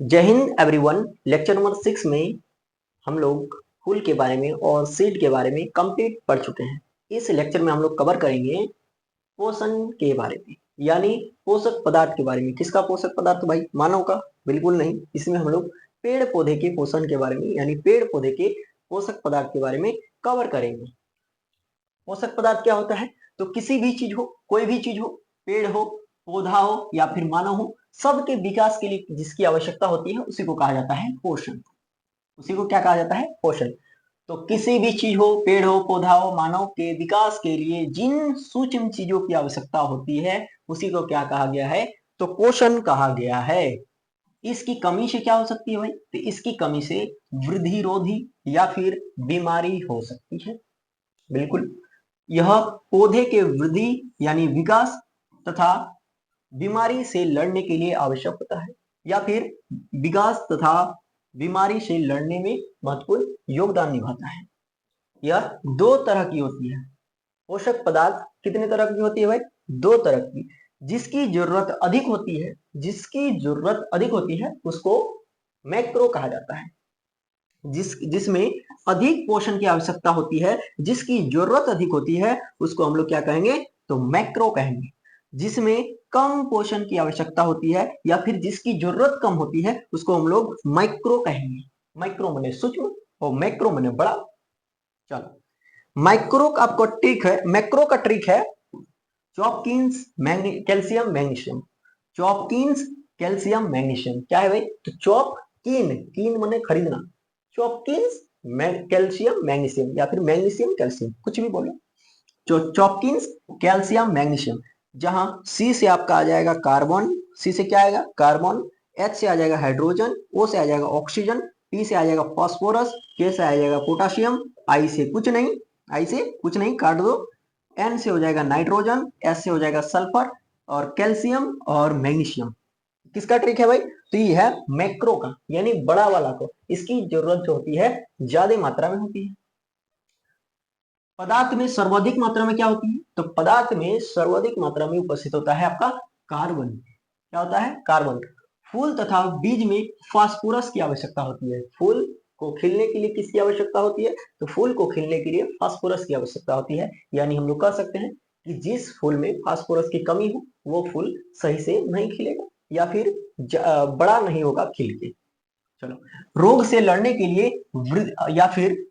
जय Hind everyone. Lecture number 6 में हम लोग फूल के बारे में और सीड के बारे में कंप्लीट पढ़ चुके हैं। इस लेक्चर में हम लोग कवर करेंगे पोषण के बारे में, यानी पोषक पदार्थ के बारे में। किसका पोषक पदार्थ भाई? मानव का? बिल्कुल नहीं। इसमें हम लोग पेड़ पौधे के पोषण के बारे में, यानी पेड़ पौधे के पोषक पदार्थ के बारे में कवर करेंगे। पोषक पदार्थ क्या होता है? तो किसी भी चीज हो, कोई भी चीज हो, पेड़ हो, पौधा हो या फिर मानव हो, सबके विकास के लिए जिसकी आवश्यकता होती है उसी को कहा जाता है पोषण। उसी को क्या कहा जाता है? पोषण। तो किसी भी चीज हो, पेड़ हो, पौधा हो, मानव के विकास के लिए जिन सूक्ष्म चीजों की आवश्यकता होती है उसी को क्या कहा गया है? तो पोषण कहा गया है। इसकी कमी से क्या हो सकती है भाई? तो इसकी कमी से वृद्धि रोधी या फिर बीमारी हो सकती है। बिल्कुल। यह पौधे के वृद्धि यानी विकास तथा बीमारी से लड़ने के लिए आवश्यक होता है, या फिर विकास तथा बीमारी से लड़ने में महत्वपूर्ण योगदान निभाता है। यह दो तरह की होती है। पोषक पदार्थ कितने तरह की होती है भाई? दो तरह की। जिसकी जरूरत अधिक होती है, जिसकी जरूरत अधिक होती है उसको मैक्रो कहा जाता है। जिसमें अधिक पोषण की आवश्यकता होती है, जिसकी जरूरत अधिक होती है, उसको हम लोग क्या कहेंगे? तो मैक्रो कहेंगे। जिसमें कम पोषण की आवश्यकता होती है या फिर जिसकी जरूरत कम होती है उसको हम लोग माइक्रो कहेंगे। माइक्रो माने सूक्ष्म और मैक्रो माने बड़ा। चलो, माइक्रो का आपको ट्रिक है, मैक्रो का ट्रिक है चॉपकिंस कैल्शियम मैग्नीशियम। चॉपकिंस कैल्शियम मैग्नीशियम क्या है भाई? तो चॉपकिन, कीन माने खरीदना, चॉपकिंस कैल्शियम मैग्नीशियम या फिर मैग्नीशियम कैल्शियम, कुछ भी बोलो। चॉपकिंस कैल्शियम मैग्नीशियम, जहां सी से आपका आ जाएगा कार्बन, सी से क्या आएगा? कार्बन, एच से आ जाएगा हाइड्रोजन, ओ से आ जाएगा ऑक्सीजन, पी से आ जाएगा फास्फोरस, के से आ जाएगा पोटाशियम, आई से कुछ नहीं, आई से कुछ नहीं काट दो, एन से हो जाएगा नाइट्रोजन, एस से हो जाएगा सल्फर, और कैल्शियम और मैग्नीशियम। किसका ट्रिक है भाई? तो ये है मैक्रो का, यानी बड़ा वाला को। इसकी जरूरत जो होती है ज्यादा मात्रा में होती है। पदार्थ में सर्वाधिक मात्रा में क्या होती है? तो पदार्थ में सर्वाधिक मात्रा में उपस्थित होता है आपका कार्बन। क्या होता है? कार्बन। फूल तथा बीज में फास्फोरस की आवश्यकता होती है। फूल को खिलने के लिए किसकी आवश्यकता होती है? तो फूल को खिलने के लिए फास्फोरस की आवश्यकता होती है। यानी हम लोग कह सकते हैं कि जिस फूल में फास्फोरस की कमी हो वो फूल सही से नहीं खिलेगा या फिर बड़ा नहीं होगा खिल के। चलो, रोग से लड़ने के लिए या फिर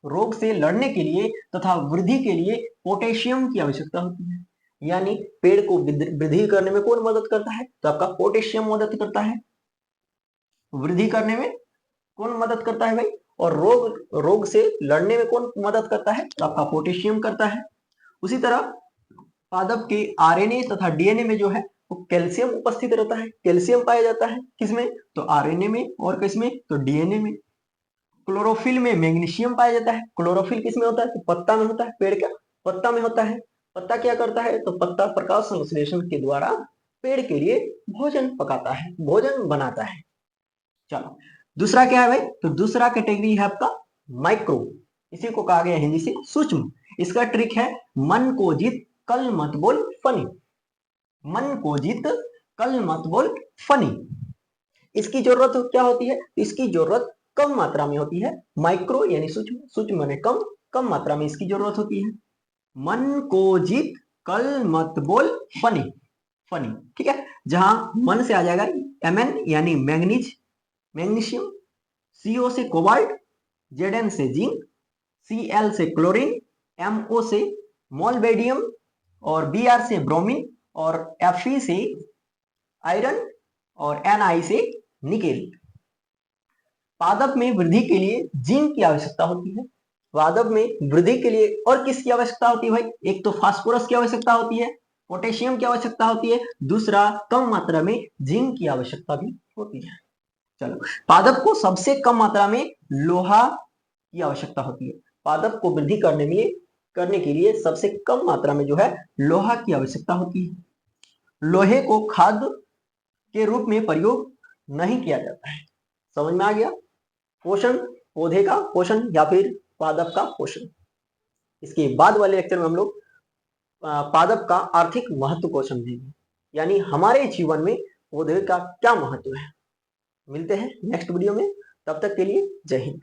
रोग से लड़ने के लिए तथा वृद्धि के लिए पोटेशियम की आवश्यकता होती है। यानी पेड़ को वृद्धि करने में कौन मदद करता है? तो आपका पोटेशियम मदद करता है। वृद्धि करने में कौन मदद करता है भाई? और रोग रोग से लड़ने में कौन मदद करता है? तो आपका पोटेशियम करता है। उसी तरह पादप के आरएनए तथा डीएनए में जो है वो कैल्शियम उपस्थित रहता है। कैल्शियम पाया जाता है किसमें? तो आरएनए में। और किसमें? तो डीएनए में। क्लोरोफिल में मैग्नीशियम पाया जाता है। क्लोरोफिल किस में होता है? तो पत्ता में होता है। पेड़ का पत्ता में होता है। पत्ता क्या करता है? तो पत्ता प्रकाश संश्लेषण के द्वारा पेड़ के लिए भोजन पकाता है, भोजन बनाता है। चलो, दूसरा क्या है भाई? तो दूसरा कैटेगरी है आपका माइक्रो। इसी को कहा गया हिंदी से सूक्ष्म। इसका ट्रिक है मन को जीत कल मत बोल फनी। मन को जीत कल मत बोल फनी। इसकी जरूरत क्या होती है? इसकी जरूरत कम मात्रा में होती है। माइक्रो यानी सूक्ष्म, सूक्ष्म माने कम, कम मात्रा में इसकी जरूरत होती है। मन को जीत कल मत बोल फनी। फनी, ठीक है। जहां मन से आ जाएगा Mn यानी मैग्नीज, मैग्नीशियम, CO से कोबाल्ट, Zn से जिंक, Cl से क्लोरीन, MO से मोलबेडियम, और Br से ब्रोमीन, और Fe से आयरन, और Ni से निकेल। पादप में वृद्धि के लिए जिंक की आवश्यकता होती है। पादप में वृद्धि के लिए और किसकी आवश्यकता होती है भाई? एक तो फास्फोरस की आवश्यकता होती है, पोटेशियम की आवश्यकता होती है, दूसरा कम मात्रा में जिंक की आवश्यकता भी होती है। चलो, पादप को सबसे कम मात्रा में लोहा की आवश्यकता होती है। पादप को वृद्धि करने के लिए सबसे कम मात्रा में जो है लोहा की आवश्यकता होती है। लोहे को खाद के रूप में प्रयोग नहीं किया जाता है। समझ में आ गया? पोषण, पौधे का पोषण या फिर पादप का पोषण। इसके बाद वाले लेक्चर में हम लोग पादप का आर्थिक महत्व को समझेंगे, यानी हमारे जीवन में पौधे का क्या महत्व है। मिलते हैं नेक्स्ट वीडियो में, तब तक के लिए जय हिंद।